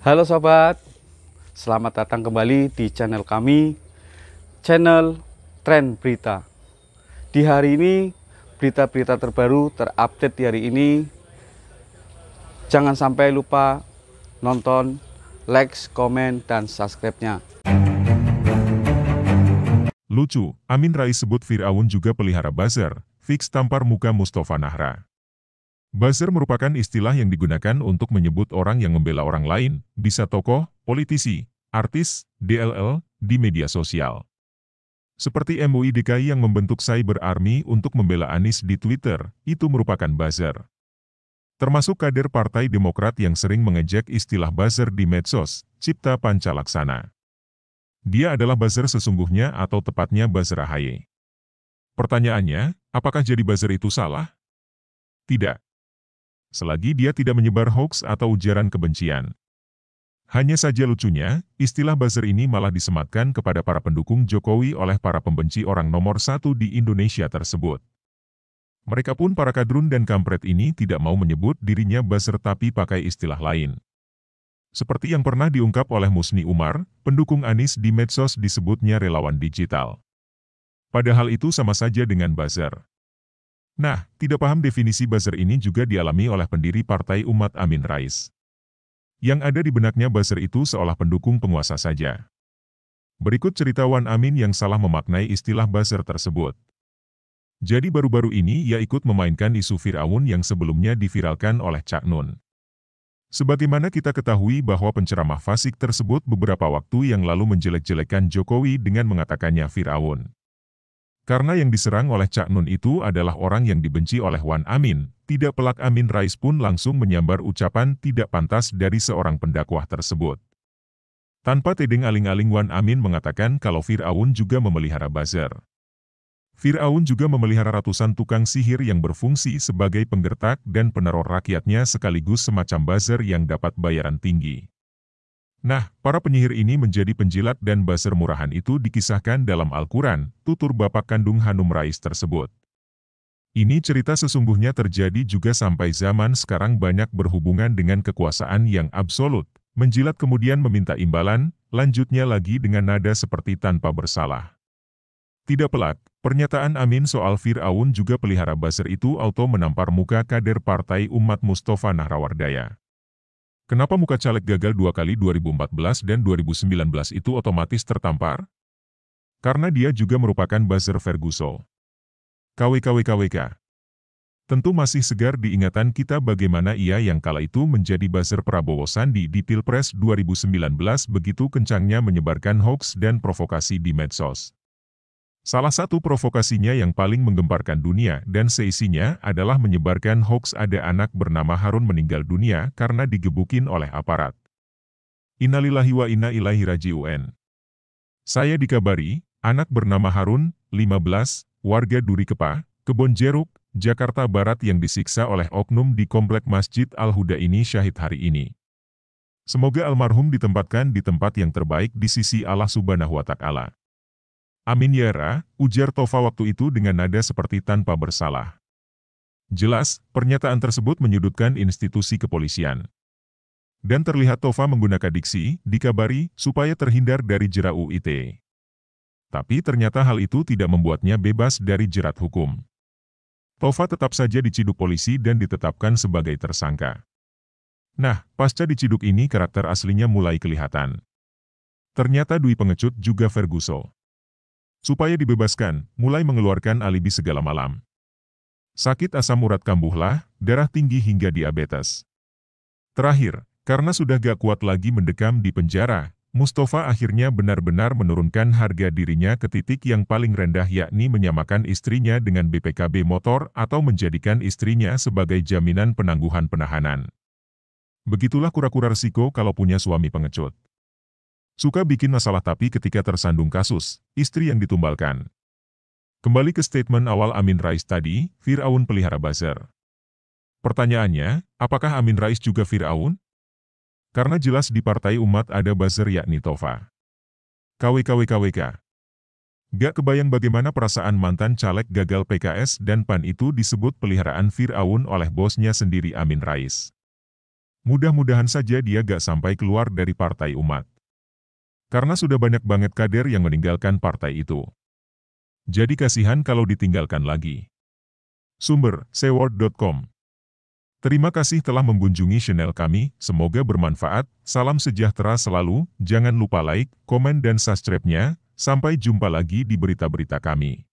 Halo sobat, selamat datang kembali di channel kami, channel Tren Berita. Di hari ini, berita-berita terbaru terupdate di hari ini. Jangan sampai lupa nonton, like, komen, dan subscribe-nya. Lucu, Amin Rais sebut Fir'aun juga pelihara buzzer, fix tampar muka Mustofa Nahra. Buzzer merupakan istilah yang digunakan untuk menyebut orang yang membela orang lain, bisa tokoh, politisi, artis, DLL, di media sosial. Seperti MUI DKI yang membentuk Cyber Army untuk membela Anies di Twitter, itu merupakan buzzer. Termasuk kader Partai Demokrat yang sering mengejek istilah buzzer di medsos, Cipta Pancalaksana. Dia adalah buzzer sesungguhnya atau tepatnya buzzer AHY. Pertanyaannya, apakah jadi buzzer itu salah? Tidak. Selagi dia tidak menyebar hoaks atau ujaran kebencian. Hanya saja lucunya, istilah buzzer ini malah disematkan kepada para pendukung Jokowi oleh para pembenci orang nomor satu di Indonesia tersebut. Mereka pun para kadrun dan kampret ini tidak mau menyebut dirinya buzzer tapi pakai istilah lain. Seperti yang pernah diungkap oleh Musni Umar, pendukung Anies di medsos disebutnya relawan digital. Padahal itu sama saja dengan buzzer. Nah, tidak paham definisi buzzer ini juga dialami oleh pendiri Partai Umat Amin Rais. Yang ada di benaknya buzzer itu seolah pendukung penguasa saja. Berikut cerita Wan Amin yang salah memaknai istilah buzzer tersebut. Jadi baru-baru ini ia ikut memainkan isu Fir'aun yang sebelumnya diviralkan oleh Cak Nun. Sebagaimana kita ketahui bahwa penceramah fasik tersebut beberapa waktu yang lalu menjelek-jelekan Jokowi dengan mengatakannya Fir'aun. Karena yang diserang oleh Cak Nun itu adalah orang yang dibenci oleh Wan Amin, tidak pelak Amin Rais pun langsung menyambar ucapan tidak pantas dari seorang pendakwah tersebut. Tanpa tedeng aling-aling Wan Amin mengatakan kalau Fir'aun juga memelihara buzzer. Fir'aun juga memelihara ratusan tukang sihir yang berfungsi sebagai penggertak dan peneror rakyatnya sekaligus semacam buzzer yang dapat bayaran tinggi. Nah, para penyihir ini menjadi penjilat dan buzzer murahan itu dikisahkan dalam Al-Quran, tutur bapak kandung Hanum Rais tersebut. Ini cerita sesungguhnya terjadi juga sampai zaman sekarang banyak berhubungan dengan kekuasaan yang absolut, menjilat kemudian meminta imbalan, lanjutnya lagi dengan nada seperti tanpa bersalah. Tidak pelak, pernyataan Amin soal Fir'aun juga pelihara buzzer itu auto menampar muka kader Partai Umat Mustofa Nahrawardaya. Kenapa muka caleg gagal 2 kali 2014 dan 2019 itu otomatis tertampar? Karena dia juga merupakan buzzer Ferguson. KWKWKWK. Tentu masih segar diingatan kita bagaimana ia yang kala itu menjadi buzzer Prabowo Sandi di Pilpres 2019 begitu kencangnya menyebarkan hoaks dan provokasi di medsos. Salah satu provokasinya yang paling menggemparkan dunia dan seisinya adalah menyebarkan hoaks ada anak bernama Harun meninggal dunia karena digebukin oleh aparat. Innalillahi wa inna ilaihi raji'un. Saya dikabari, anak bernama Harun, 15, warga Duri Kepa, Kebon Jeruk, Jakarta Barat yang disiksa oleh oknum di Komplek Masjid Al-Huda ini syahid hari ini. Semoga almarhum ditempatkan di tempat yang terbaik di sisi Allah Subhanahu wa Ta'ala. Amin ya Ra, ujar Tova waktu itu dengan nada seperti tanpa bersalah. Jelas, pernyataan tersebut menyudutkan institusi kepolisian. Dan terlihat Tova menggunakan diksi, dikabari, supaya terhindar dari jerat UU ITE. Tapi ternyata hal itu tidak membuatnya bebas dari jerat hukum. Tova tetap saja diciduk polisi dan ditetapkan sebagai tersangka. Nah, pasca diciduk ini karakter aslinya mulai kelihatan. Ternyata Dwi pengecut juga Ferguson. Supaya dibebaskan, mulai mengeluarkan alibi segala malam. Sakit asam urat kambuhlah, darah tinggi hingga diabetes. Terakhir, karena sudah gak kuat lagi mendekam di penjara, Mustofa akhirnya benar-benar menurunkan harga dirinya ke titik yang paling rendah yakni menyamakan istrinya dengan BPKB motor atau menjadikan istrinya sebagai jaminan penangguhan penahanan. Begitulah kura-kura resiko kalau punya suami pengecut. Suka bikin masalah tapi ketika tersandung kasus, istri yang ditumbalkan. Kembali ke statement awal Amin Rais tadi, Fir'aun pelihara buzzer. Pertanyaannya, apakah Amin Rais juga Fir'aun? Karena jelas di Partai Umat ada buzzer yakni Tova. KWKWKWK. Gak kebayang bagaimana perasaan mantan caleg gagal PKS dan PAN itu disebut peliharaan Fir'aun oleh bosnya sendiri Amin Rais. Mudah-mudahan saja dia gak sampai keluar dari Partai Umat. Karena sudah banyak banget kader yang meninggalkan partai itu. Jadi kasihan kalau ditinggalkan lagi. Sumber, seword.com. Terima kasih telah mengunjungi channel kami, semoga bermanfaat, salam sejahtera selalu, jangan lupa like, komen dan subscribe-nya, sampai jumpa lagi di berita-berita kami.